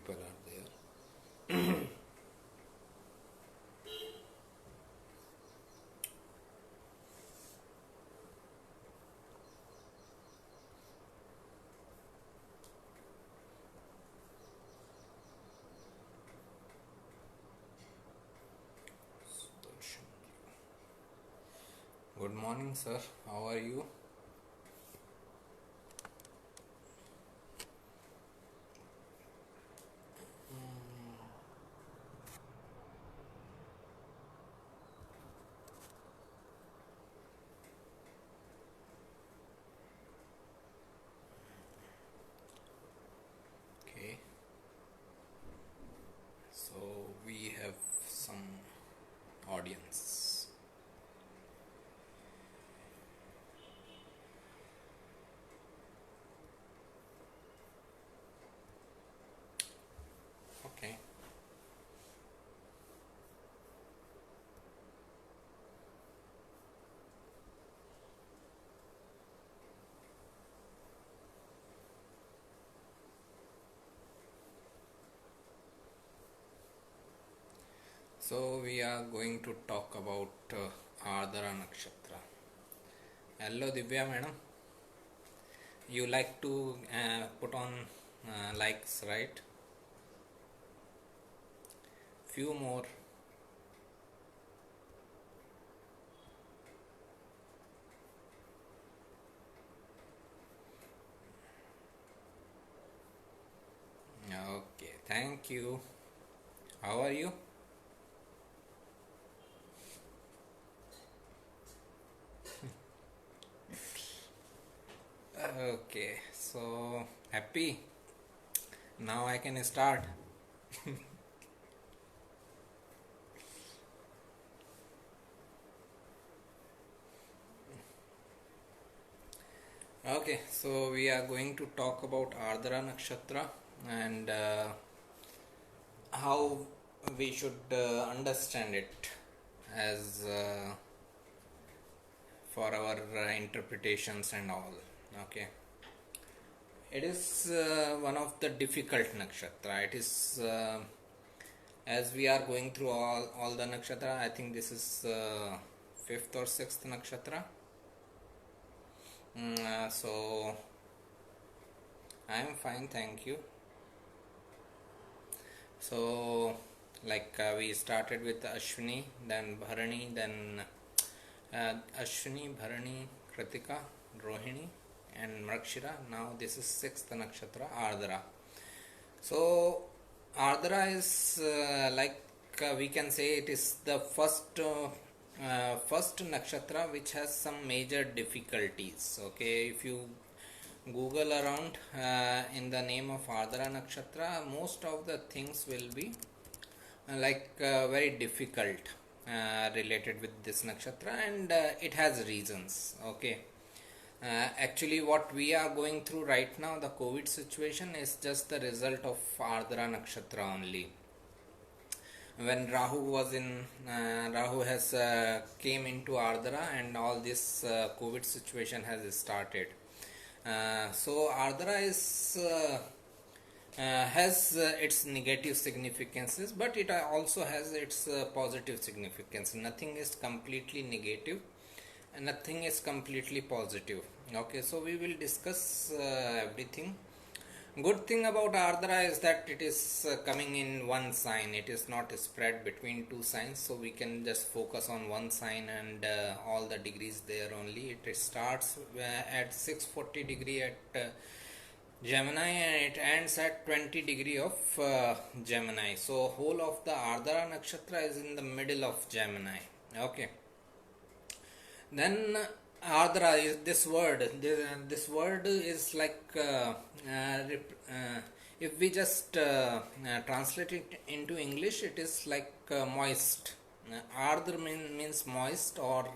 people are there. Good morning, sir. How are you? Okay. So we have some audience. Okay. So we are going to talk about Ardra Nakshatra. Hello, Divya madam. You like to put on likes, right? Few more. Okay, thank you. How are you? Okay, so happy. Now I can start. Okay, so we are going to talk about Ardra Nakshatra and how we should understand it as for our interpretations and all. Okay, it is one of the difficult nakshatra. It is as we are going through all the nakshatra. I think this is fifth or sixth nakshatra. So I am fine, thank you. So, like we started with Ashwini, then Bharani, then Ashwini, Bharani, Kritika, Rohini, and Mrakshira. Now this is sixth nakshatra, Ardra. So, Ardra is we can say it is the first nakshatra which has some major difficulties. Okay, if you Google around in the name of Ardra Nakshatra, most of the things will be very difficult related with this nakshatra, and it has reasons. Okay, actually, what we are going through right now, the COVID situation, is just the result of Ardra Nakshatra only. When Rahu has came into Ardra, and all this COVID situation has started. So Ardra is has its negative significances, but it also has its positive significance. Nothing is completely negative and nothing is completely positive. Okay, so we will discuss everything. Good thing about Ardra is that it is coming in one sign. It is not spread between two signs, so we can just focus on one sign and all the degrees there only. It starts at 640 degree at Gemini, and it ends at 20 degree of Gemini. So whole of the Ardra Nakshatra is in the middle of Gemini. Okay. Then Ardra is this word. This word is like if we just translate it into English, it is like moist. Ardra means moist or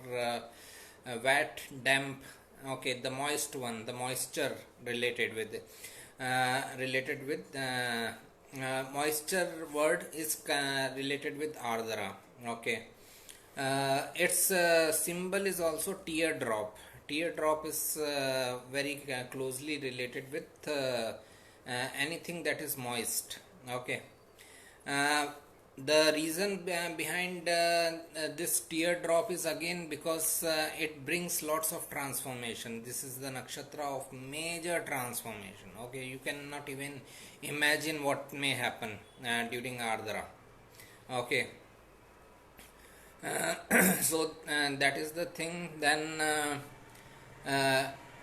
wet, damp. Okay, the moist one, the moisture related with moisture word is related with Ardra. Okay. Its symbol is also teardrop. Teardrop is very closely related with anything that is moist. Okay. Uh, the reason behind this teardrop is again because it brings lots of transformation. This is the nakshatra of major transformation. Okay, you cannot even imagine what may happen during Ardra. Okay, so that is the thing. Then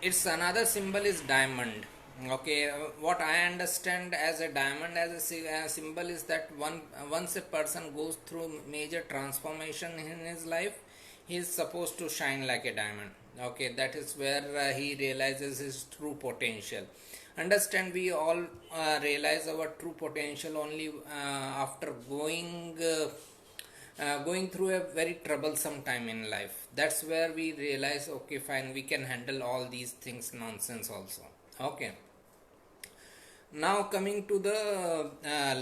its another symbol is diamond. Okay, what I understand as a diamond as a symbol is that once a person goes through major transformation in his life, he is supposed to shine like a diamond. Okay, that is where he realizes his true potential. Understand, we all realize our true potential only after going through a very troublesome time in life. That's where we realize, okay, fine, we can handle all these things nonsense also. Okay, now coming to the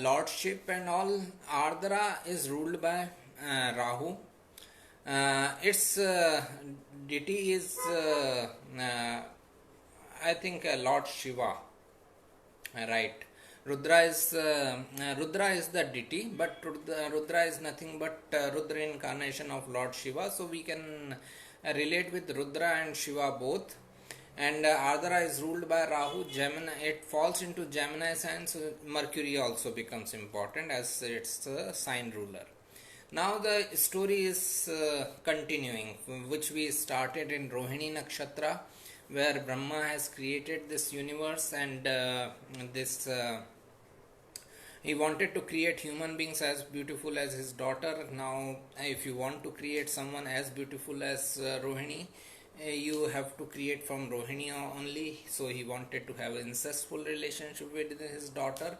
lordship and all, Ardra is ruled by Rahu. Its deity is I think Lord Shiva, right? Rudra is the deity, but Rudra is nothing but Rudra incarnation of Lord Shiva. So we can relate with Rudra and Shiva both. And Ardra is ruled by Rahu. Gemini, it falls into Gemini sign, so Mercury also becomes important as its sign ruler. Now the story is continuing, which we started in Rohini Nakshatra, where Brahma has created this universe, and he wanted to create human beings as beautiful as his daughter. Now, if you want to create someone as beautiful as Rohini, you have to create from Rohini only. So he wanted to have an incestful relationship with his daughter,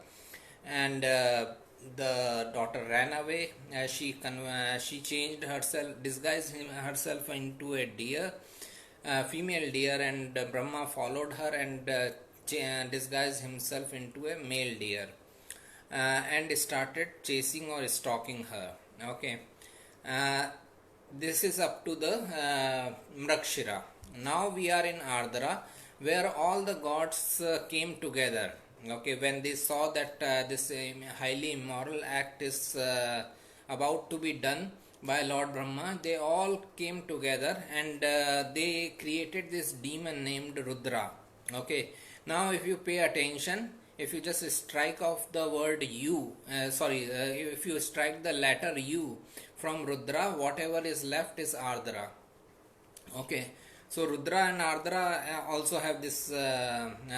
and the daughter ran away. She changed herself, disguised herself into a deer, female deer, and Brahma followed her and disguised himself into a male deer and started chasing or stalking her. Okay, this is up to the Mrakshira. Now we are in Ardra, where all the gods came together. Okay, when they saw that this highly immoral act is about to be done by Lord Brahma, they all came together and they created this demon named Rudra. Okay, now if you pay attention, if you just strike off the word U, if you strike the letter U from Rudra, whatever is left is Ardra. Okay, so Rudra and Ardra also have this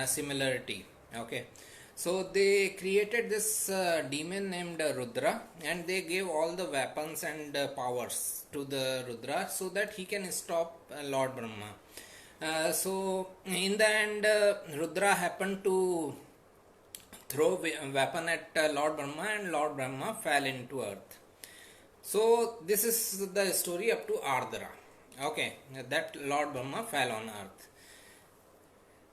similarity. Okay, so they created this demon named Rudra, and they gave all the weapons and powers to the Rudra so that he can stop Lord Brahma. So in the end, Rudra happened to throw weapon at Lord Brahma, and Lord Brahma fell into earth. So this is the story up to Ardra. Okay, that Lord Brahma fell on earth.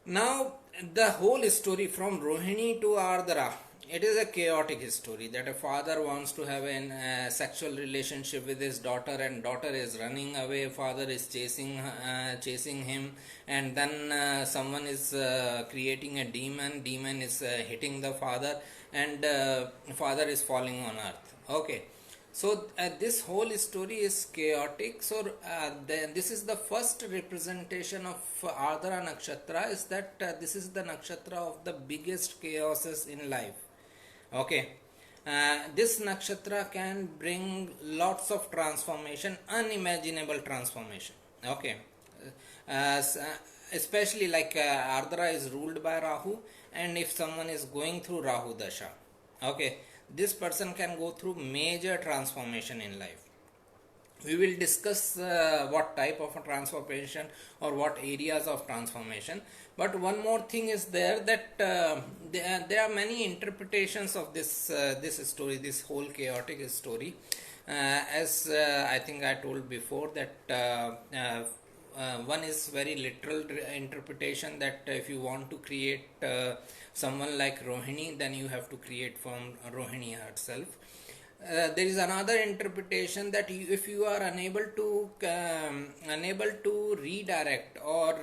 Now the whole story from Rohini to Ardra, it is a chaotic story that a father wants to have a sexual relationship with his daughter, and daughter is running away, father is chasing him, and then someone is creating a demon is hitting the father, and father is falling on earth. Okay, so this whole story is chaotic. So this is the first representation of Ardra Nakshatra, is that this is the nakshatra of the biggest chaoses in life. Okay, this nakshatra can bring lots of transformation, unimaginable transformation. Okay, especially like Ardra is ruled by Rahu, and if someone is going through Rahu Dasha, okay, this person can go through major transformation in life. We will discuss what type of a transformation or what areas of transformation. But one more thing is there, that there are many interpretations of this story, this whole chaotic story. As I think I told before, that one is very literal interpretation, that if you want to create someone like Rohini, then you have to create from Rohini herself. There is another interpretation that if you are unable to redirect or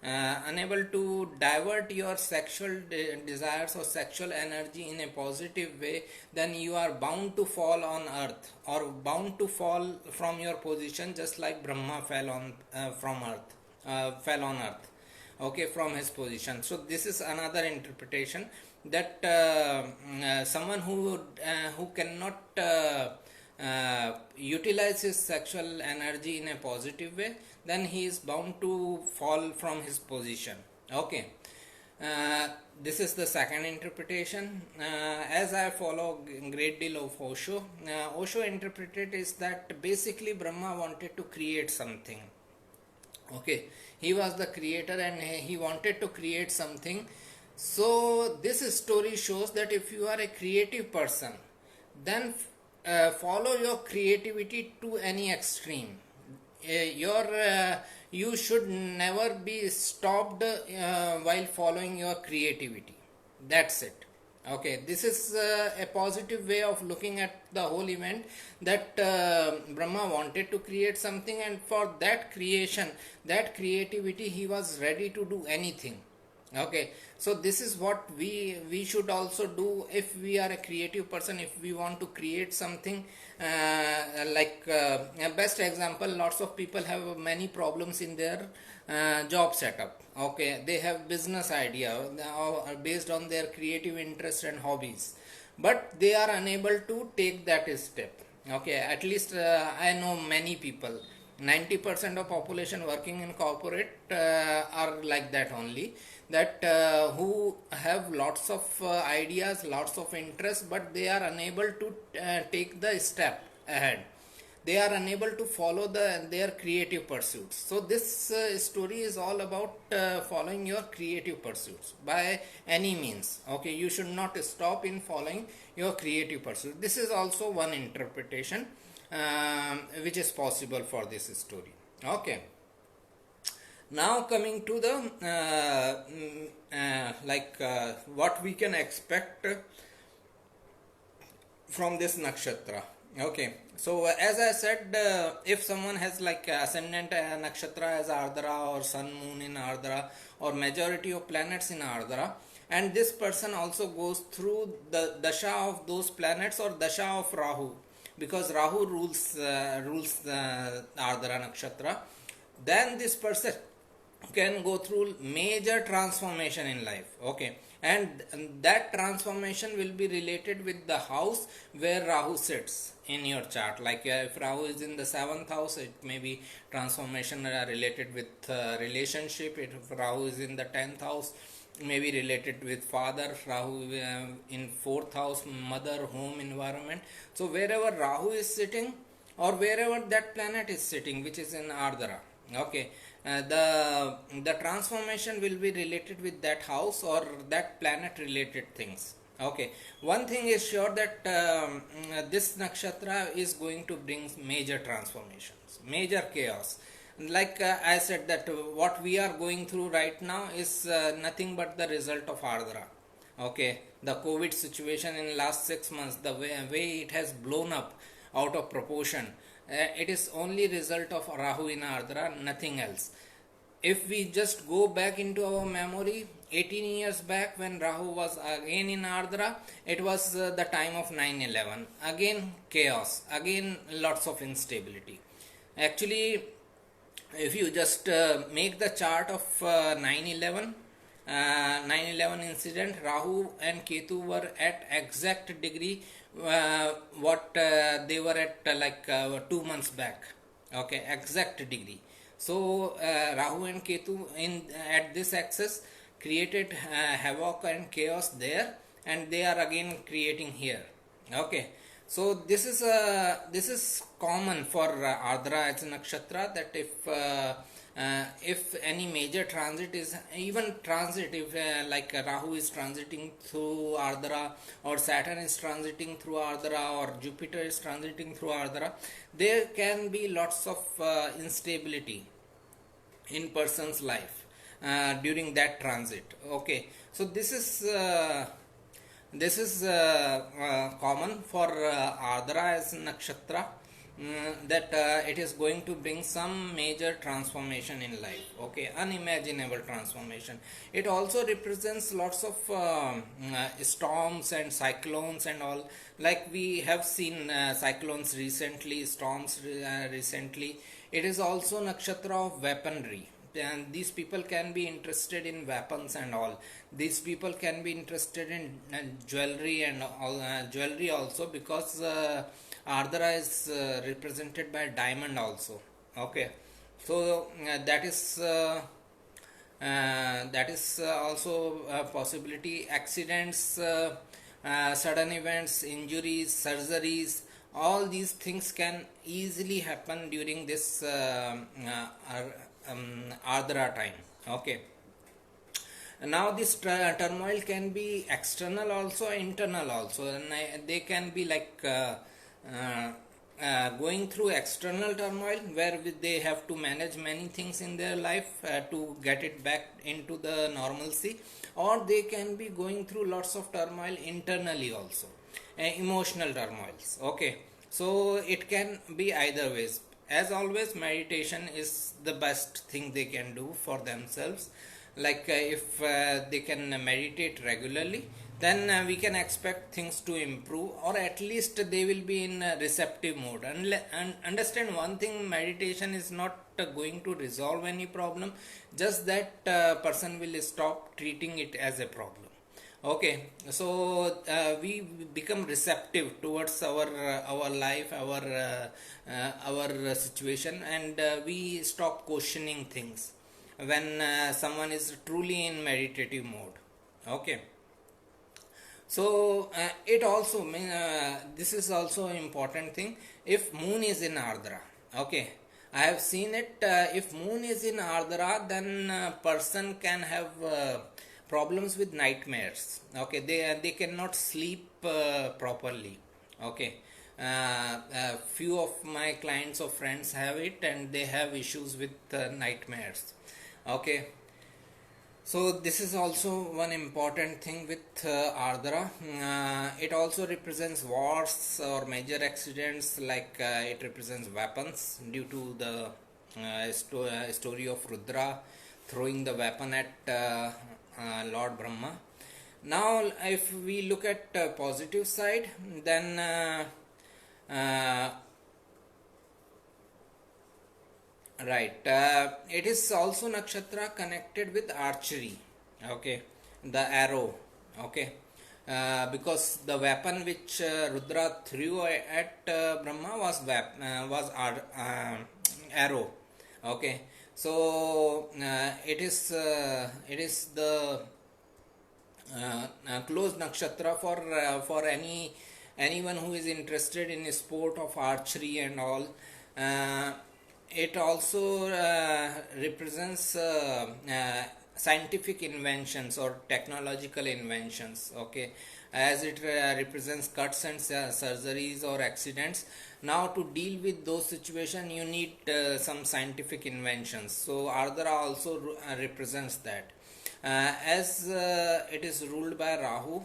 unable to divert your sexual desires or sexual energy in a positive way, then you are bound to fall on earth, or bound to fall from your position, just like Brahma fell on from earth, fell on earth, okay, from his position. So this is another interpretation, that someone who cannot utilize his sexual energy in a positive way, then he is bound to fall from his position. Okay. uh, this is the second interpretation. As I follow great deal of Osho, Osho interpreted is that basically Brahma wanted to create something. Okay, he was the creator and he wanted to create something. So this story shows that if you are a creative person, then follow your creativity to any extreme. Your you should never be stopped while following your creativity. That's it. Okay, this is a positive way of looking at the whole event, that Brahma wanted to create something, and for that creation, that creativity, he was ready to do anything. Okay, so this is what we should also do if we are a creative person. If we want to create something, a best example, lots of people have many problems in their job setup. Okay, they have business idea based on their creative interest and hobbies, but they are unable to take that step. Okay, at least I know many people, 90% of population working in corporate are like that only, that who have lots of ideas, lots of interest, but they are unable to take the step ahead. They are unable to follow their creative pursuits. So this story is all about following your creative pursuits by any means. Okay, you should not stop in following your creative pursuit. This is also one interpretation which is possible for this story. Okay, now coming to the what we can expect from this nakshatra. Okay, so as I said, if someone has like ascendant nakshatra as Ardra, or sun moon in Ardra, or majority of planets in Ardra, and this person also goes through the dasha of those planets, or dasha of Rahu, because Rahu rules Ardra nakshatra, then this person can go through major transformation in life. Okay, and that transformation will be related with the house where Rahu sits in your chart. Like if Rahu is in the 7th house, it may be transformation related with relationship. If Rahu is in the 10th house, may be related with father. Rahu in 4th house, mother, home, environment. So wherever Rahu is sitting, or wherever that planet is sitting which is in Ardra, okay, the transformation will be related with that house or that planet related things. Okay, one thing is sure, that this nakshatra is going to bring major transformations, major chaos. Like I said, that what we are going through right now is nothing but the result of Ardra. Okay, the COVID situation in last 6 months, the way it has blown up out of proportion, it is only result of Rahu in Ardra, nothing else. If we just go back into our memory, 18 years back when Rahu was again in Ardra, it was the time of 9/11. Again chaos, again lots of instability. Actually, if you just make the chart of 9/11, 9/11 incident, Rahu and Ketu were at exact degree what they were at 2 months back. Okay, exact degree. So Rahu and Ketu at this axis created havoc and chaos there, and they are again creating here. Okay, so this is common for Ardra as a nakshatra, that if any major transit is, even transit, if Rahu is transiting through Ardra, or Saturn is transiting through Ardra, or Jupiter is transiting through Ardra, there can be lots of instability in person's life during that transit. Okay, so this is common for Ardra as nakshatra. that it is going to bring some major transformation in life, okay, unimaginable transformation. It also represents lots of storms and cyclones and all, like we have seen cyclones recently, storms recently. It is also nakshatra of weaponry, and these people can be interested in weapons and all. These people can be interested in jewelry and all, jewelry also, because Ardra is represented by diamond also, okay. So that is also a possibility. Accidents, sudden events, injuries, surgeries, all these things can easily happen during this Ardra time, okay. Now this turmoil can be external also, internal also, and they can be like uh, going through external turmoil, where they have to manage many things in their life to get it back into the normalcy, or they can be going through lots of turmoil internally also, emotional turmoils, okay. So it can be either ways. As always, meditation is the best thing they can do for themselves. Like if they can meditate regularly, then we can expect things to improve, or at least they will be in a receptive mode. And understand one thing, meditation is not going to resolve any problem, just that person will stop treating it as a problem, okay. So we become receptive towards our life, our situation, and we stop questioning things when someone is truly in meditative mode, okay. So it also this is also an important thing. If moon is in Ardra, okay, I have seen it. If moon is in Ardra, then person can have problems with nightmares, okay. They cannot sleep properly, okay. Few of my clients or friends have it, and they have issues with nightmares, okay. So this is also one important thing with Ardra. It also represents wars or major accidents, like it represents weapons due to the story of Rudra throwing the weapon at Lord Brahma. Now if we look at positive side, then right, it is also nakshatra connected with archery, okay, the arrow, okay, because the weapon which Rudra threw at Brahma was arrow, okay. So it is the close nakshatra for anyone who is interested in a sport of archery and all. Uh, it also represents scientific inventions or technological inventions, okay, as it represents cuts and surgeries or accidents. Now to deal with those situations, you need some scientific inventions. So Ardra also represents that. As it is ruled by Rahu,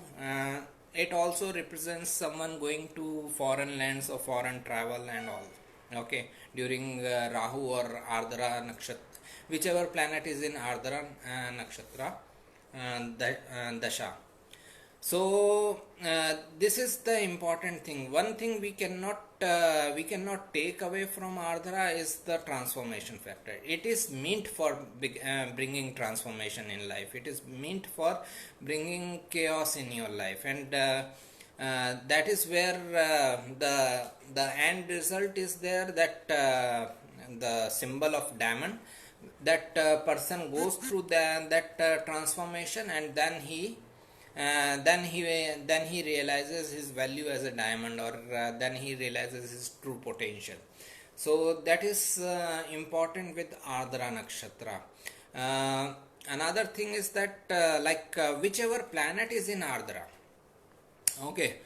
it also represents someone going to foreign lands or foreign travel and all, okay, during Rahu or Ardra Nakshatra, whichever planet is in Ardra Nakshatra Dasha. So this is the important thing. One thing we cannot take away from Ardra is the transformation factor. It is meant for bringing transformation in life. It is meant for bringing chaos in your life, and that is where the end result is there. That the symbol of diamond. That person goes through that transformation, and then he realizes his value as a diamond, or then he realizes his true potential. So that is important with Ardra Nakshatra. Another thing is that whichever planet is in Ardra, okay,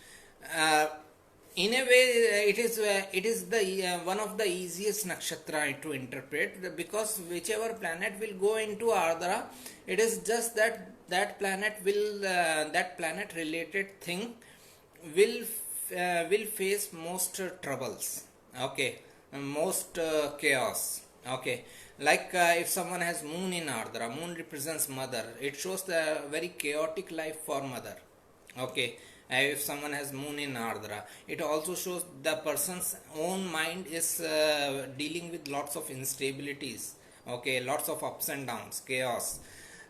in a way it is the one of the easiest nakshatra to interpret, because whichever planet will go into Ardra, it is just that planet related thing will face most troubles, Okay, most chaos. Okay, like if someone has moon in Ardra, moon represents mother. It shows the very chaotic life for mother. Okay, if someone has moon in Ardra, it also shows the person's own mind is dealing with lots of instabilities. Okay, lots of ups and downs, chaos.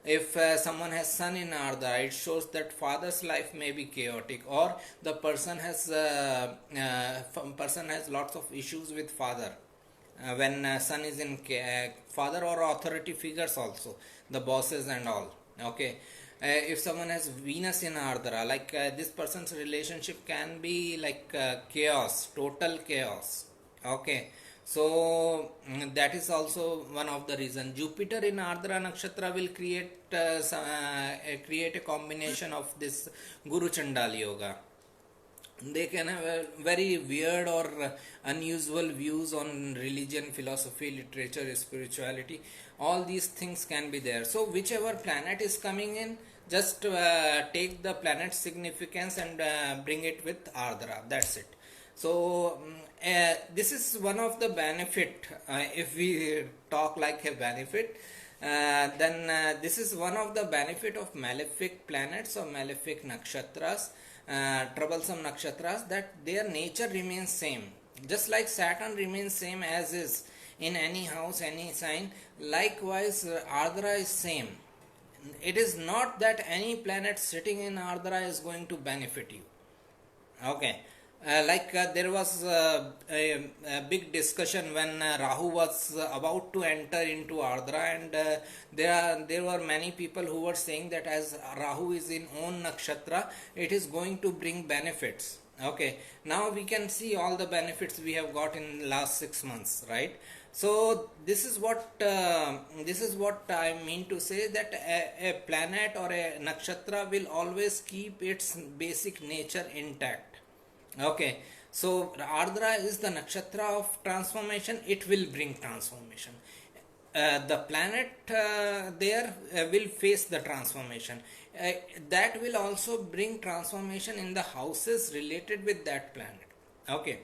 If someone has sun in Ardha, it shows that father's life may be chaotic, or the person has lots of issues with father. When son is in father or authority figures also, the bosses and all. Okay, if someone has Venus in Ardhara, like this person's relationship can be like chaos, total chaos. Okay, so that is also one of the reason. Jupiter in Ardhara Nakshatra will create a combination of this Guru Chandal Yoga. They can have a very weird or unusual views on religion, philosophy, literature, spirituality. All these things can be there. So whichever planet is coming in, just take the planet's significance and bring it with Ardra. That's it. So this is one of the benefit. If we talk like a benefit, then this is one of the benefit of malefic planets or malefic nakshatras, troublesome nakshatras, that their nature remains same. Just like Saturn remains same as is in any house, any sign, likewise Ardra is same. It is not that any planet sitting in Ardra is going to benefit you. Okay. There was a big discussion when Rahu was about to enter into Ardra, and there were many people who were saying that as Rahu is in own nakshatra, it is going to bring benefits. Okay, now we can see all the benefits we have got in last 6 months, right? So this is what I mean to say, that a planet or a nakshatra will always keep its basic nature intact. Okay, so Ardra is the nakshatra of transformation. It will bring transformation. The planet there will face the transformation. That will also bring transformation in the houses related with that planet. Okay.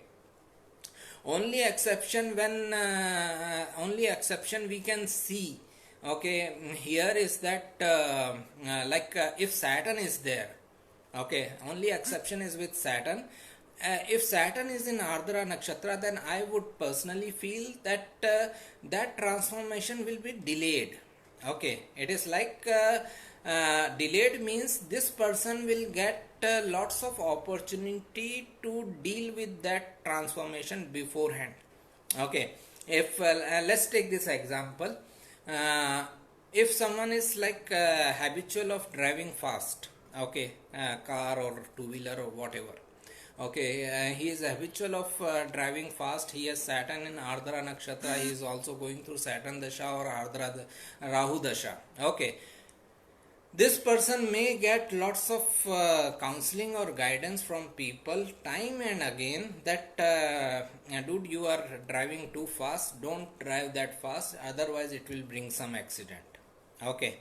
Only exception we can see. Okay, here is that if Saturn is there. Okay, only exception is with Saturn. If Saturn is in Ardra Nakshatra, then I would personally feel that that transformation will be delayed. Okay, it is like delayed means this person will get lots of opportunity to deal with that transformation beforehand. Okay, if let's take this example. If someone is like habitual of driving fast, okay, car or two-wheeler or whatever. Okay, he is habitual of driving fast. He has Saturn in Ardra Nakshatra. He is also going through Saturn Dasha or Rahu Dasha. Okay, this person may get lots of counseling or guidance from people time and again that dude, you are driving too fast, don't drive that fast, otherwise it will bring some accident. Okay,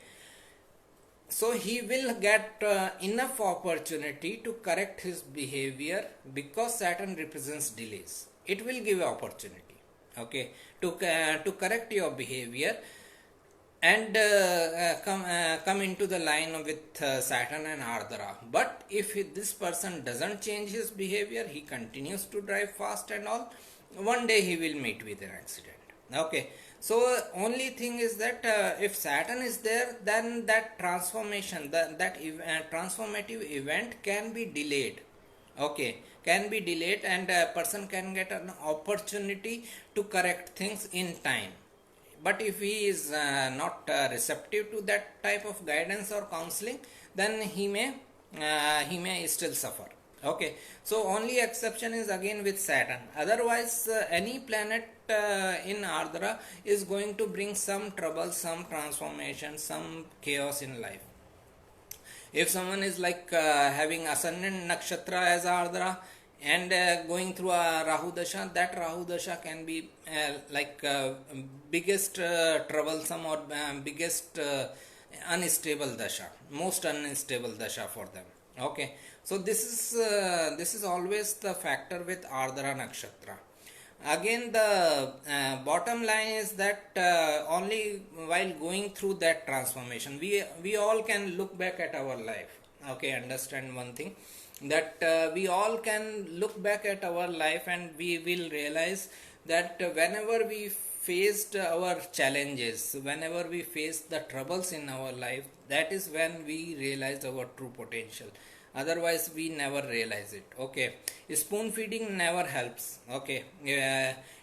so he will get enough opportunity to correct his behavior, because Saturn represents delays. It will give opportunity, okay, to correct your behavior and come into the line with Saturn and Ardra. But if this person doesn't change his behavior, he continues to drive fast and all, one day he will meet with an accident. Okay, so only thing is that if Saturn is there, then that transformation, that transformative event can be delayed. Okay, can be delayed, and a person can get an opportunity to correct things in time. But if he is not receptive to that type of guidance or counseling, then he may still suffer. Okay, so only exception is again with Saturn. Otherwise any planet in Ardra is going to bring some trouble, some transformation, some chaos in life. If someone is like having ascendant nakshatra as Ardra and going through a Rahu Dasha, that Rahu Dasha can be biggest troublesome or biggest unstable Dasha, most unstable Dasha for them. Okay, so this is always the factor with Ardra Nakshatra. Again, the bottom line is that only while going through that transformation, we all can look back at our life. Okay, understand one thing, that we all can look back at our life, and we will realize that whenever we faced our challenges, whenever we faced the troubles in our life, that is when we realized our true potential. Otherwise we never realize it. Okay, spoon feeding never helps. Okay,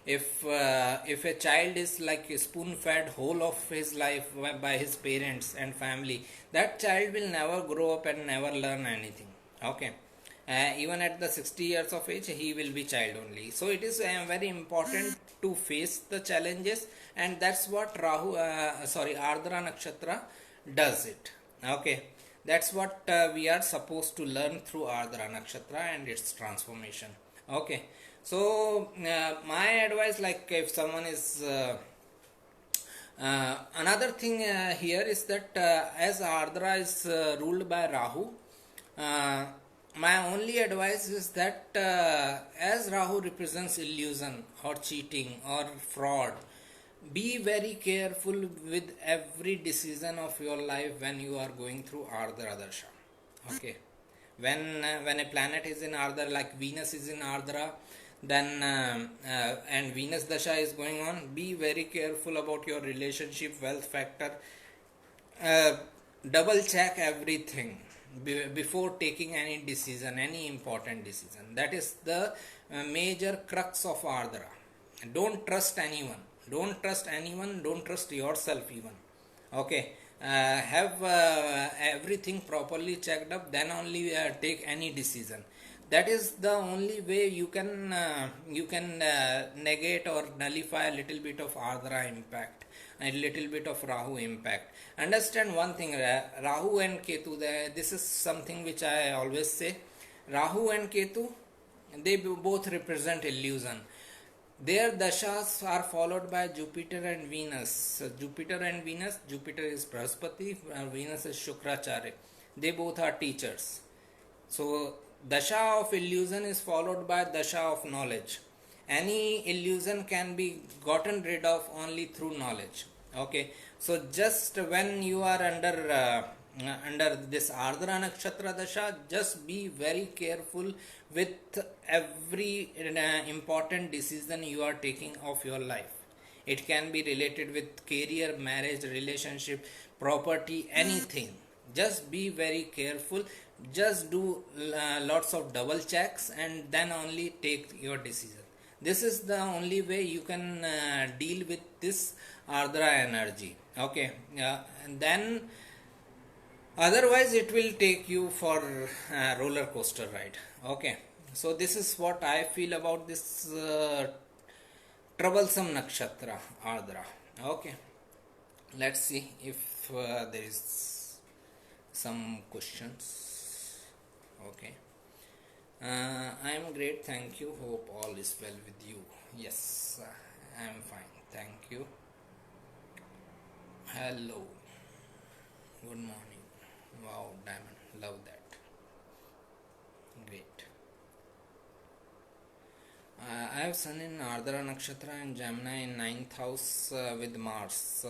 if a child is like spoon fed whole of his life by his parents and family, that child will never grow up and never learn anything. Okay, even at the 60 years of age he will be child only. So it is very important to face the challenges, and that's what Ardra Nakshatra does it. Okay, that's what we are supposed to learn through Ardra Nakshatra and its transformation. Okay, so my advice, like if someone is another thing here is that as Ardra is ruled by Rahu, uh, my only advice is that as Rahu represents illusion or cheating or fraud, be very careful with every decision of your life when you are going through Ardra Dasha. Okay, when a planet is in Ardra, like Venus is in Ardra, then and Venus Dasha is going on, be very careful about your relationship, wealth factor. uh, Double check everything before taking any decision, any important decision. That is the major crux of Ardra. Don't trust anyone, don't trust anyone, don't trust yourself even. Okay, have everything properly checked up, then only take any decision. That is the only way you can negate or nullify a little bit of Ardra impact, a little bit of Rahu impact. Understand one thing, Rahu and Ketu, this is something which I always say. Rahu and Ketu, they both represent illusion. Their dashas are followed by Jupiter and Venus. Jupiter and Venus, Jupiter is Brahaspati, Venus is Shukracharya. They both are teachers. So dasha of illusion is followed by dasha of knowledge. Any illusion can be gotten rid of only through knowledge. Okay, so just when you are under this Ardra Nakshatra Dasha, just be very careful with every important decision you are taking of your life. It can be related with career, marriage, relationship, property, anything. Just be very careful. Just do lots of double checks and then only take your decision. This is the only way you can deal with this Ardra energy. Okay, and then otherwise it will take you for a roller coaster ride. Okay, so this is what I feel about this troublesome nakshatra Ardra. Okay, let's see if there is some questions. Okay, I am great, thank you, hope all is well with you. Yes, I am fine, thank you. Hello, good morning. Wow, diamond, love that. Great. I have Sun in Ardra Nakshatra and Gemini in 9th house with Mars.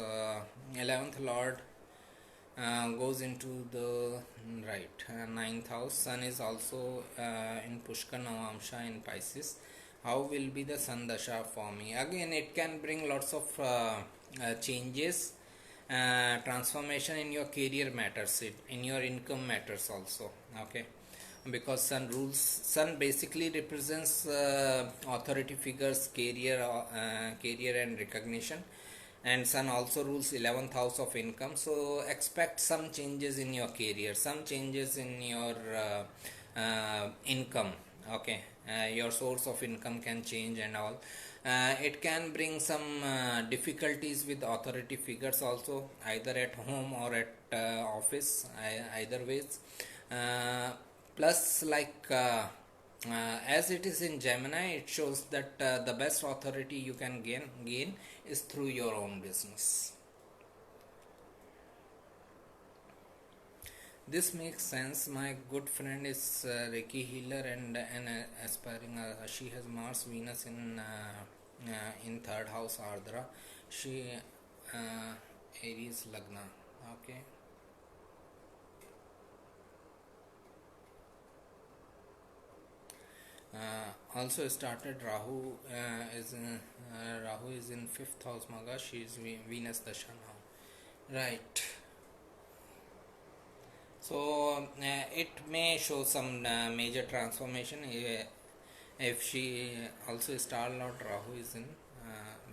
11th Lord goes into the right 9th house. Sun is also in Pushkar Navamsha in Pisces. How will be the Sun Dasha for me? Again, it can bring lots of changes, transformation in your career matters, in your income matters also. Okay, because Sun basically represents authority figures, career and recognition, and Sun also rules 11th house of income. So expect some changes in your career, some changes in your income. Okay, your source of income can change and all. It can bring some difficulties with authority figures also, either at home or at office, either ways. Plus, like as it is in Gemini, it shows that the best authority you can gain is through your own business. This makes sense. My good friend is Reiki healer and an aspiring. She has Mars Venus in third house Ardra. She Aries Lagna. Okay. Also started Rahu is in fifth house Maga. She is Venus Dasha now. Right. So it may show some major transformation if she also star lord Rahu is in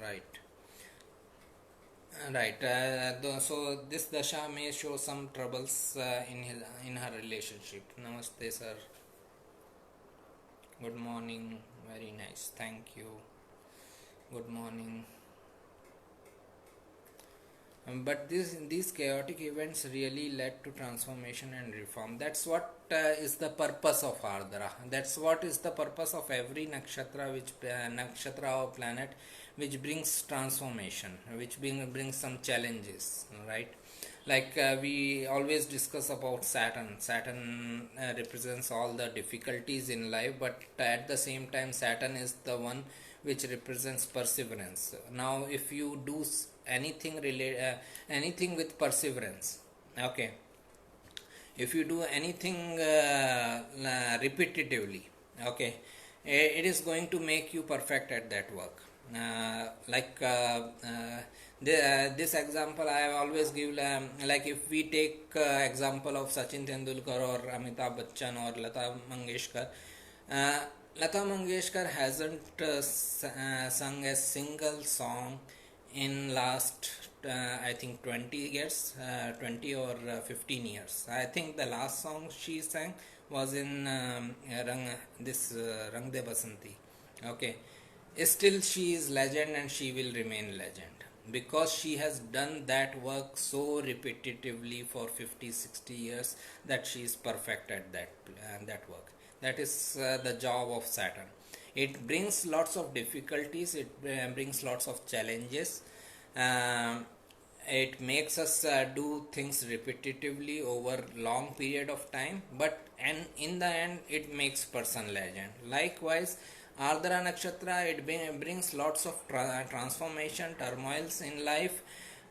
right. Right. So this dasha may show some troubles in her relationship. Namaste, sir. Good morning. Very nice. Thank you. Good morning. But these chaotic events really led to transformation and reform. That's what is the purpose of Ardra. That's what is the purpose of every nakshatra, which nakshatra or planet, which brings transformation, which brings some challenges, right? Like we always discuss about Saturn. Saturn represents all the difficulties in life, but at the same time, Saturn is the one which represents perseverance. Now, if you do anything with perseverance, okay, if you do anything repetitively, okay, it is going to make you perfect at that work. This example I have always give, like if we take example of Sachin Tendulkar or Amitabh Bachchan or Lata Mangeshkar. uh, Lata Mangeshkar hasn't sung a single song in last I think 20 years, 20 or 15 years. I think the last song she sang was in Rang De Basanti. Okay, still she is legend and she will remain legend because she has done that work so repetitively for 50-60 years that she is perfect at that work. That is the job of Saturn. It brings lots of difficulties, it brings lots of challenges. um, it makes us do things repetitively over long period of time, but and in the end it makes person legend. Likewise, Ardra Nakshatra, it brings lots of transformation, turmoils in life,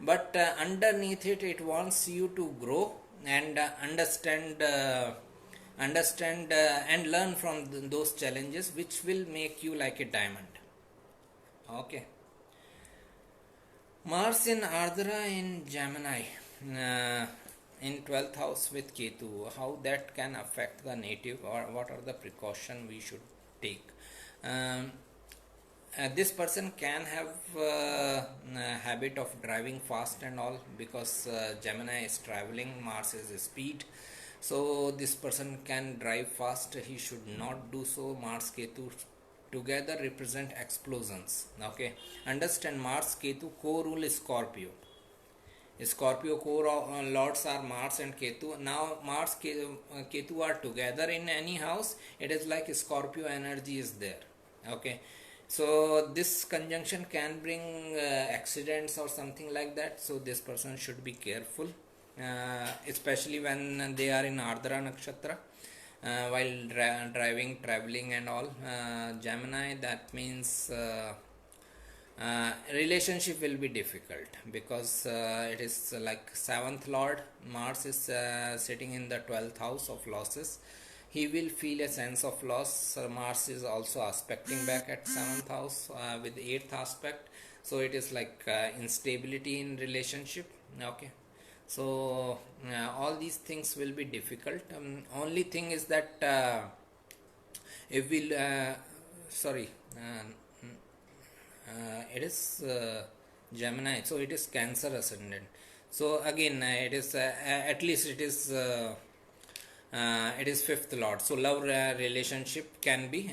but underneath it, it wants you to grow and understand and learn from those challenges, which will make you like a diamond. Okay. Mars in Ardra in Gemini, uh, in 12th house with Ketu, how that can affect the native, or what are the precaution we should take. Um, this person can have a habit of driving fast and all, because Gemini is traveling, Mars is speed. So this person can drive fast. He should not do so. Mars Ketu together represent explosions. Okay, understand, Mars Ketu co-rule is Scorpio. Scorpio core lords are Mars and Ketu. Now Mars Ketu are together in any house. It is like Scorpio energy is there. Okay, so this conjunction can bring accidents or something like that. So this person should be careful, especially when they are in Ardra Nakshatra. While driving, traveling, and all. Gemini, that means relationship will be difficult, because it is like seventh lord Mars is sitting in the 12th house of losses. He will feel a sense of loss. Mars is also aspecting back at seventh house with eighth aspect, so it is like instability in relationship. Okay, so all these things will be difficult. Only thing is that if we sorry it is Gemini, so it is Cancer ascendant. So again, it is at least it is fifth lord. So love relationship can be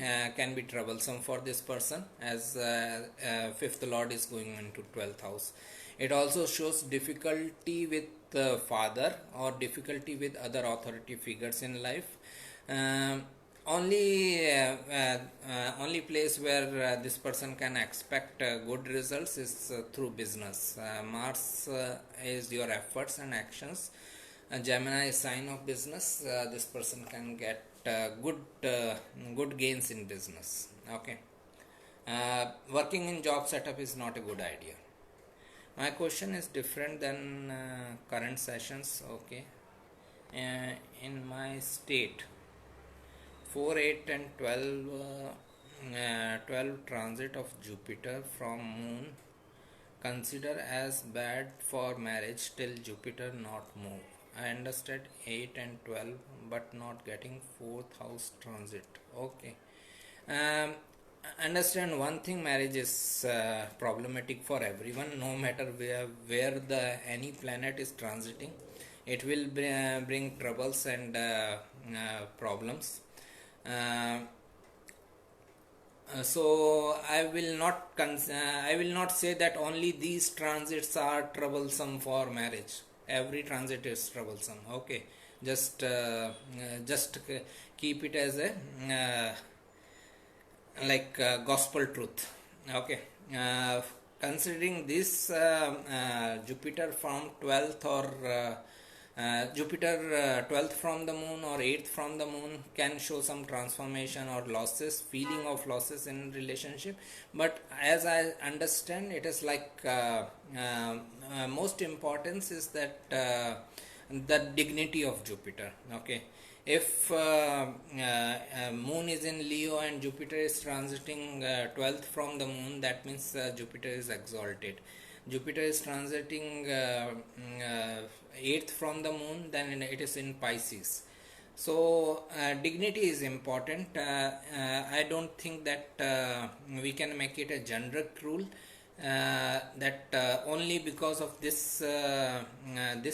troublesome for this person, as fifth lord is going into 12th house. It also shows difficulty with father or difficulty with other authority figures in life. Um, only place where this person can expect good results is through business. Mars is your efforts and actions. A Gemini is sign of business. This person can get good gains in business. Okay. Working in job setup is not a good idea. My question is different than current sessions. Okay. In my state, 4, 8 and 12 transit of Jupiter from Moon consider as bad for marriage till Jupiter not move. I understand 8 and 12 but not getting 4th house transit. Okay. Um, understand one thing, marriage is problematic for everyone, no matter where the any planet is transiting. It will bring troubles and problems. Uh, I will not say that only these transits are troublesome for marriage. Every transit is troublesome. Okay, just keep it as a gospel truth. Okay. uh, Considering this, Jupiter from 12th or Jupiter 12th from the moon or 8th from the moon can show some transformation or losses, feeling of losses in relationship. But as I understand, it is most importance is that the dignity of Jupiter. Okay. If moon is in Leo and Jupiter is transiting 12th from the moon, that means Jupiter is exalted. Jupiter is transiting 8th from the moon, then it is in Pisces. So dignity is important. I don't think that we can make it a generic rule that only because of this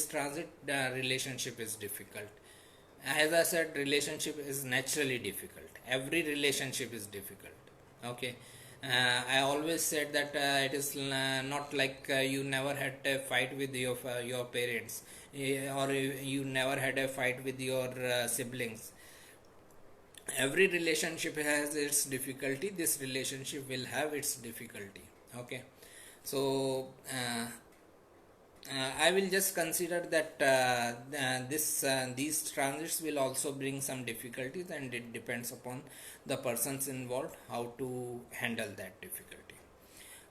transit relationship is difficult. As I said, relationship is naturally difficult. Every relationship is difficult. Okay. I always said that it is not like you never had a fight with your parents, or you never had a fight with your siblings. Every relationship has its difficulty. This relationship will have its difficulty. Okay. So I will just consider that these transits will also bring some difficulties, and it depends upon the persons involved how to handle that difficulty.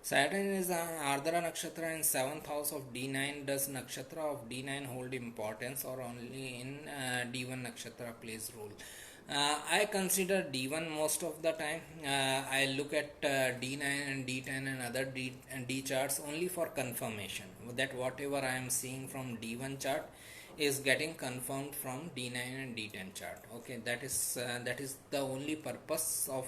Saturn is Ardra Nakshatra in 7th house of D9. Does Nakshatra of D9 hold importance, or only in D1 Nakshatra plays role? I consider D1 most of the time. I look at D9 and D10 and other D charts only for confirmation that whatever I am seeing from D1 chart is getting confirmed from D9 and D10 chart. Okay, that is the only purpose of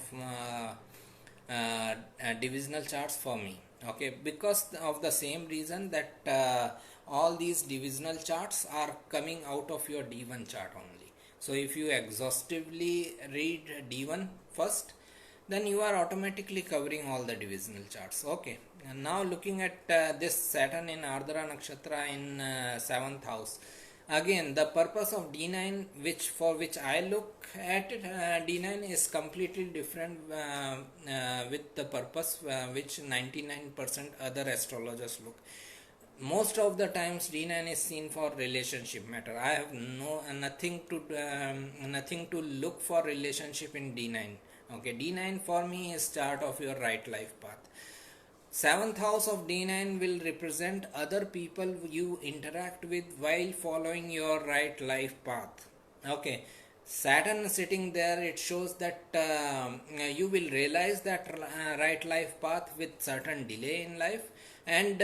divisional charts for me. Okay, because of the same reason that all these divisional charts are coming out of your D1 chart only. So if you exhaustively read D1 first, then you are automatically covering all the divisional charts. Okay, and now looking at this Saturn in Ardra Nakshatra in 7th house. Again, the purpose of D9, which I look at it, D9 is completely different with the purpose which 99% other astrologers look. Most of the times D9 is seen for relationship matter. I have nothing to look for relationship in D9. Okay, D9 for me is start of your right life path. 7th house of D9 will represent other people you interact with while following your right life path. Okay, Saturn sitting there, it shows that you will realize that right life path with certain delay in life, and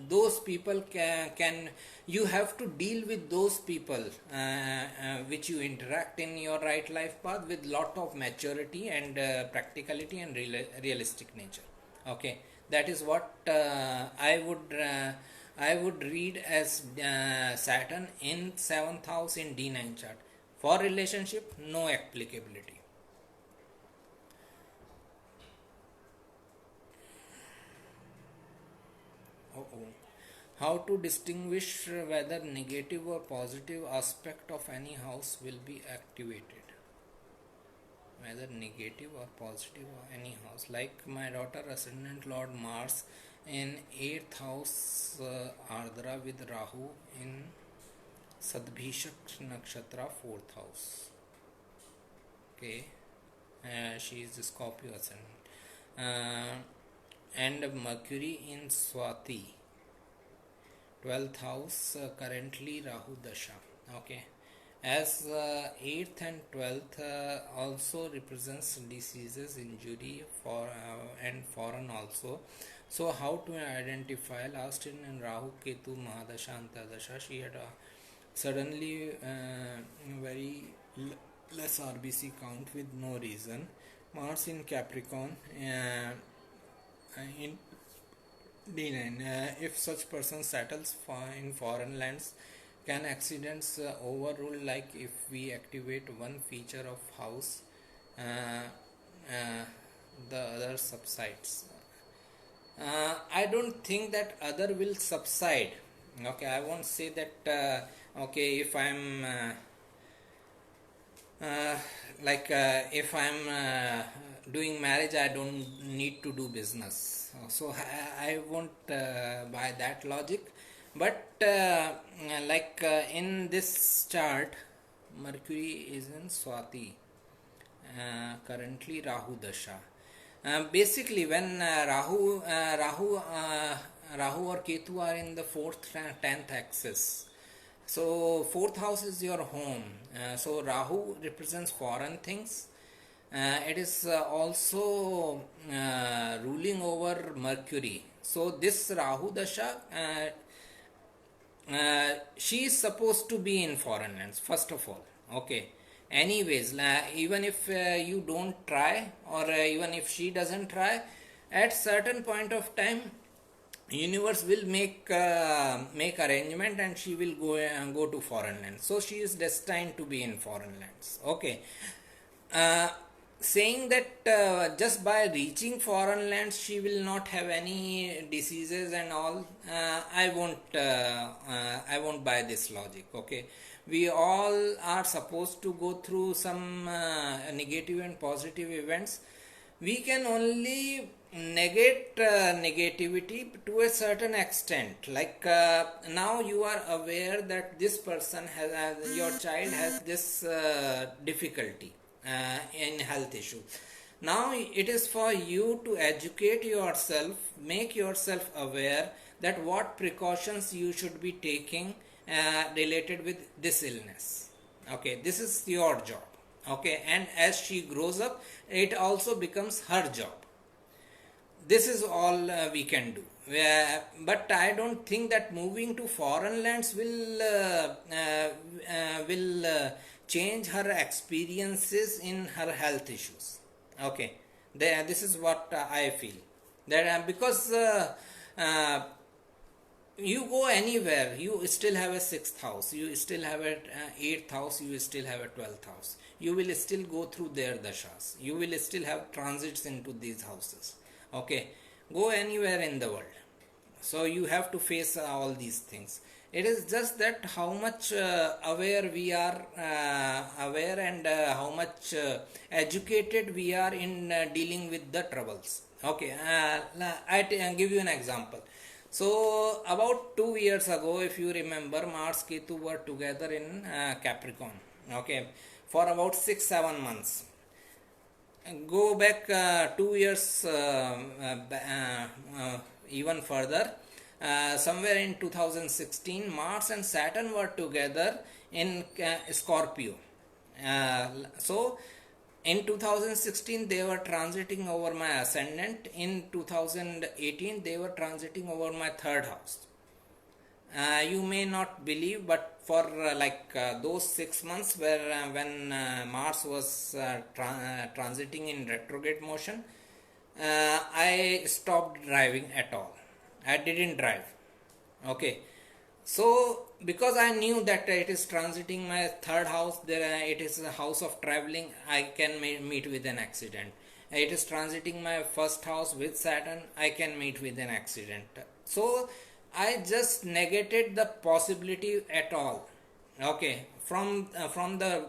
those people can you have to deal with those people which you interact in your right life path with lot of maturity and practicality and realistic nature. Okay, that is what I would read as Saturn in 7th house in D9 chart. For relationship, no applicability. Uh-oh. How to distinguish whether negative or positive aspect of any house will be activated? Whether negative or positive or any house, like my daughter ascendant Lord Mars in 8th house, Ardra with Rahu in Sadbhishak Nakshatra, 4th house. Okay, she is the Scorpio ascendant. And Mercury in Swati, 12th house, currently Rahu Dasha. Okay, as 8th and 12th also represents diseases, injury and foreign also. So how to identify? Last in Rahu Ketu Mahadasha Antardasha, she had suddenly very less RBC count with no reason. Mars in Capricorn in D9. If such person settles in foreign lands, can accidents overrule, like if we activate one feature of house, the other subsides? I don't think that other will subside. Okay, I won't say that. Okay, if I'm if I'm doing marriage, I don't need to do business. So I won't buy that logic. But in this chart, Mercury is in Swati, currently Rahu Dasha. Basically, when Rahu or Ketu are in the 4th and 10th axis, so 4th house is your home. So Rahu represents foreign things. It is also ruling over Mercury. So this Rahu Dasha, she is supposed to be in foreign lands, first of all. Okay. Anyways, even if you don't try, or even if she doesn't try, at certain point of time, universe will make arrangement and she will go to foreign lands. So she is destined to be in foreign lands. Okay. Saying that just by reaching foreign lands she will not have any diseases and all, I won't buy this logic. Okay, we all are supposed to go through some negative and positive events. We can only negate negativity to a certain extent. Like now you are aware that this person has your child has this difficulty in health issue. Now it is for you to educate yourself, make yourself aware that what precautions you should be taking related with this illness. Okay, this is your job. Okay, and as she grows up, it also becomes her job. This is all we can do. But I don't think that moving to foreign lands will change her experiences in her health issues. Okay, this is what I feel. That because you go anywhere, you still have a 6th house, you still have a 8th house, you still have a 12th house. You will still go through their dashas. You will still have transits into these houses. Okay, go anywhere in the world. So you have to face all these things. It is just that how much aware we are, aware and how much educated we are in dealing with the troubles. Okay, I give you an example. So about 2 years ago, if you remember, Mars Ketu were together in Capricorn. Okay, for about 6-7 months. Go back 2 years even further. Somewhere in 2016, Mars and Saturn were together in Scorpio. So in 2016 they were transiting over my ascendant. In 2018 they were transiting over my 3rd house. You may not believe, but for those 6 months where when Mars was transiting in retrograde motion, I stopped driving at all. I didn't drive. Okay, so because I knew that it is transiting my 3rd house, there it is a house of traveling, I can meet with an accident. It is transiting my 1st house with Saturn, I can meet with an accident. So I just negated the possibility at all. Okay, from the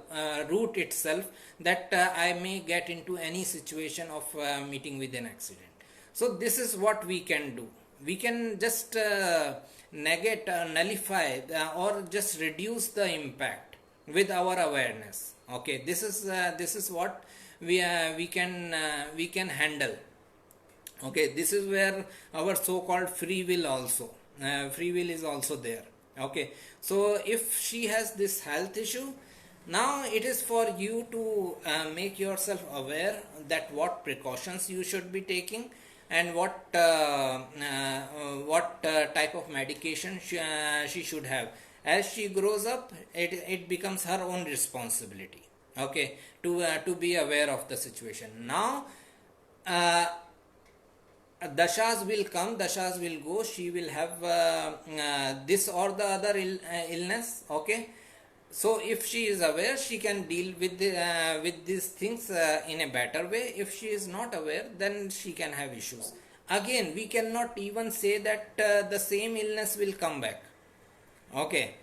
root itself, that I may get into any situation of meeting with an accident. So this is what we can do. we can just negate, nullify, or just reduce the impact with our awareness. Okay, this is what we can handle. Okay, this is where our so called free will also, free will is also there. Okay, so if she has this health issue, now it is for you to make yourself aware that what precautions you should be taking, and what type of medication she should have. As she grows up, it becomes her own responsibility, okay, to be aware of the situation. Now uh, dashas will come, dashas will go, she will have this or the other illness. Okay, so if she is aware, she can deal with these things in a better way. If she is not aware, then she can have issues. Again, we cannot even say that the same illness will come back. Okay,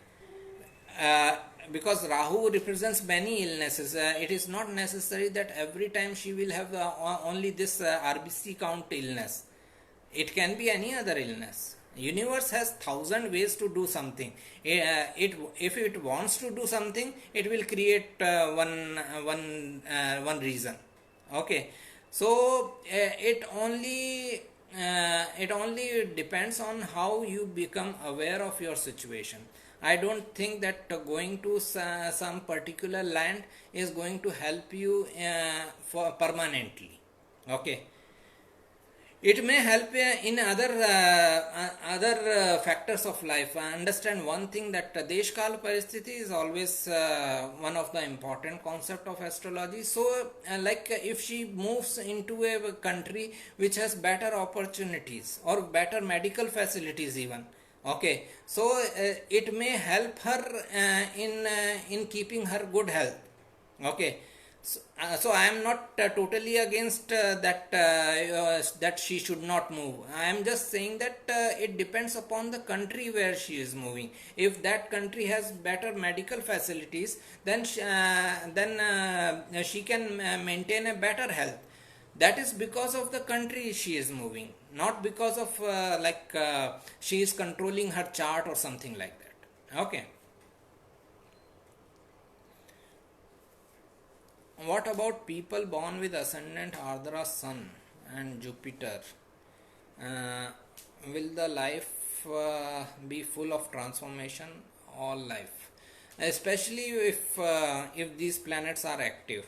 uh, because Rahu represents many illnesses. It is not necessary that every time she will have only this RBC count illness. It can be any other illness. Universe has thousand ways to do something. It if it wants to do something, it will create one reason. Okay, so it only depends on how you become aware of your situation. I don't think that going to some particular land is going to help you for permanently. Okay, it may help in other factors of life. I understand one thing, that deshkal paristiti is always one of the important concept of astrology. So like if she moves into a country which has better opportunities or better medical facilities even, okay, so it may help her in keeping her good health. Okay, so I am not totally against that she should not move. I am just saying that it depends upon the country where she is moving. If that country has better medical facilities, then she can maintain a better health. That is because of the country she is moving, not because of she is controlling her chart or something like that. Okay. What about people born with ascendant Ardra Sun and Jupiter? Uh, will the life be full of transformation? All life, especially if these planets are active.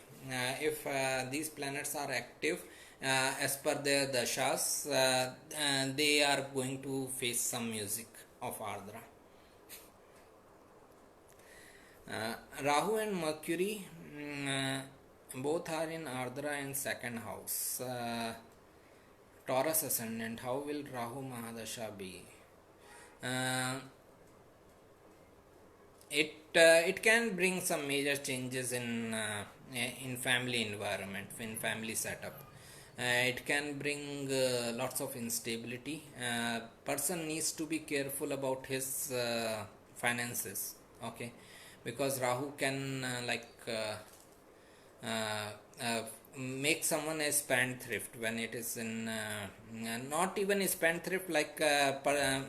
If these planets are active as per their dashas, they are going to face some music of Ardra. Rahu and Mercury. Both are in Ardra in second house. Taurus ascendant. How will Rahu Mahadasha be? Uh, it can bring some major changes in family environment, in family setup. It can bring lots of instability. Person needs to be careful about his finances. Okay, because Rahu can uh, uh, make someone a spendthrift when it is in not even a spendthrift,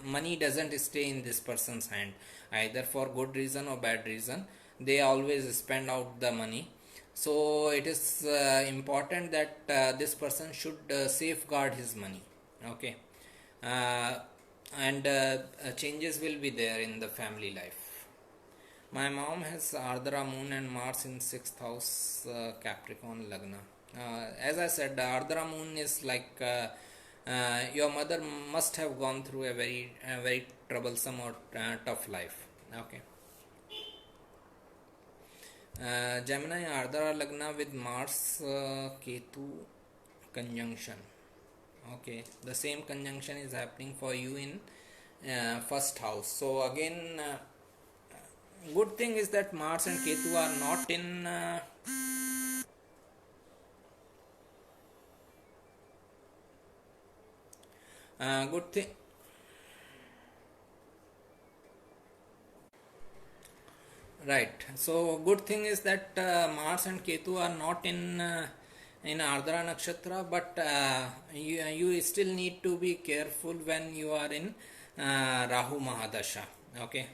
money doesn't stay in this person's hand, either for good reason or bad reason. They always spend out the money. So it is important that this person should safeguard his money. Okay, uh, and changes will be there in the family life. My mom has Ardra Moon and Mars in 6th house, Capricorn Lagna. As I said, the Ardra Moon is your mother must have gone through a very troublesome or tough life. Okay. Gemini Ardra Lagna with Mars Ketu conjunction. Okay, the same conjunction is happening for you in first house. So again, good thing is that Mars and Ketu are not in good thing. Right. So good thing is that Mars and Ketu are not in in Ardra Nakshatra, but you still need to be careful when you are in Rahu Mahadasha. Okay,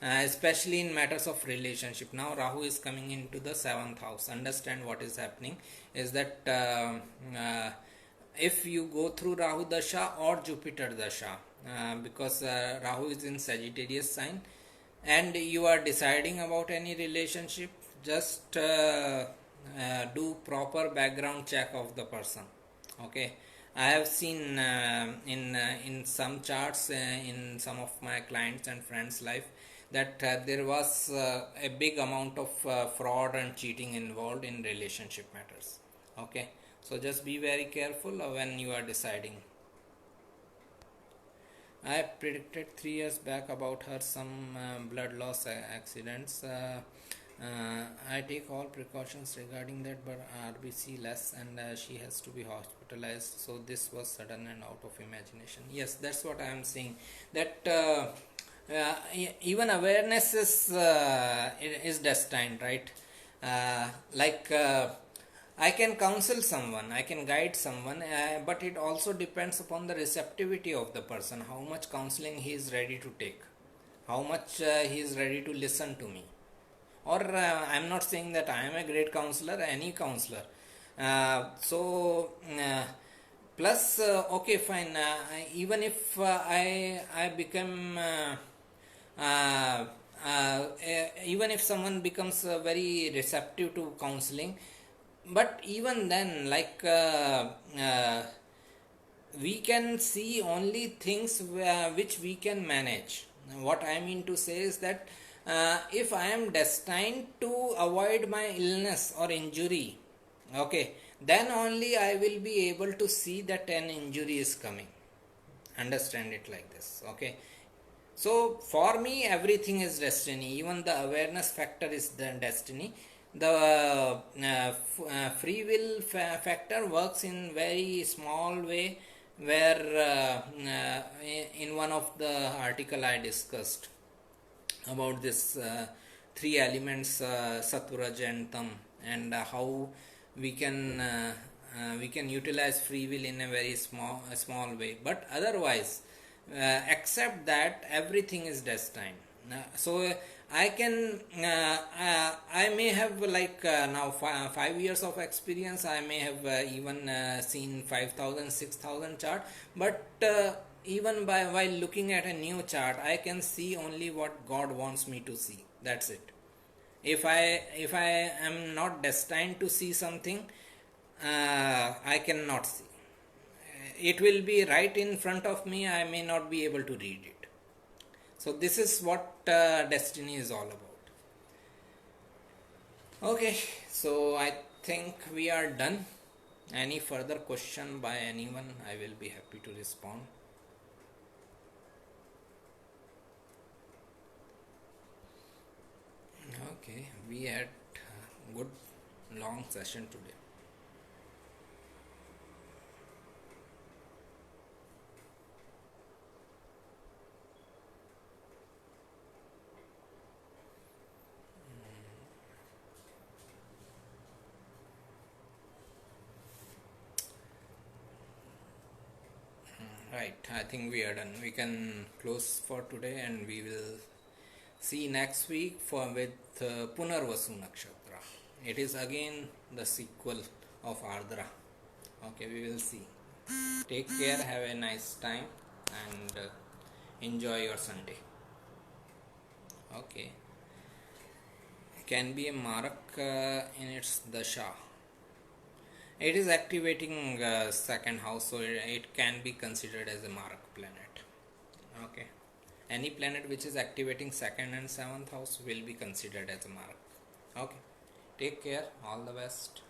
especially in matters of relationship. Now Rahu is coming into the 7th house. Understand what is happening is that if you go through Rahu Dasha or Jupiter Dasha, because Rahu is in Sagittarius sign, and you are deciding about any relationship, just do proper background check of the person. Okay, I have seen in some charts in some of my clients and friends life that there was a big amount of fraud and cheating involved in relationship matters. Okay, so just be very careful when you are deciding. I predicted 3 years back about her some blood loss accidents. I take all precautions regarding that, but RBC less, and she has to be hospitalized. So this was sudden and out of imagination. Yes, that's what I am saying. That even awareness is destined, right? Like. I can counsel someone, I can guide someone, but it also depends upon the receptivity of the person, how much counseling he is ready to take, how much he is ready to listen to me. Or I'm not saying that I am a great counselor, any counselor. Plus, okay, fine. Even if I become even if someone becomes very receptive to counseling, but even then, like we can see only things which we can manage. What I mean to say is that if I am destined to avoid my illness or injury, okay, then only I will be able to see that an injury is coming. Understand it like this. Okay, so for me everything is destiny, even the awareness factor is the destiny. The free will factor works in very small way, where in one of the article I discussed about this three elements, sattva, and tam, and how we can utilize free will in a very small way, but otherwise except that everything is destined. So I can I may have like now 5 years of experience. I may have even seen 5,000 6,000 chart, but even while looking at a new chart, I can see only what God wants me to see. That's it. If I am not destined to see something, I cannot see. It will be right in front of me, I may not be able to read it. So this is what destiny is all about. Okay, so I think we are done. Any further question by anyone, I will be happy to respond. Okay, we had a good long session today. Right, I think we are done. We can close for today, and we will see next week for with Punarvasu Nakshatra. It is again the sequel of Ardra. Okay, we will see. Take care, have a nice time, and enjoy your Sunday. Okay, can be a Marak in its Dasha. It is activating second house, so it can be considered as a Marak planet. Okay, any planet which is activating second and seventh house will be considered as a Marak. Okay, take care, all the best.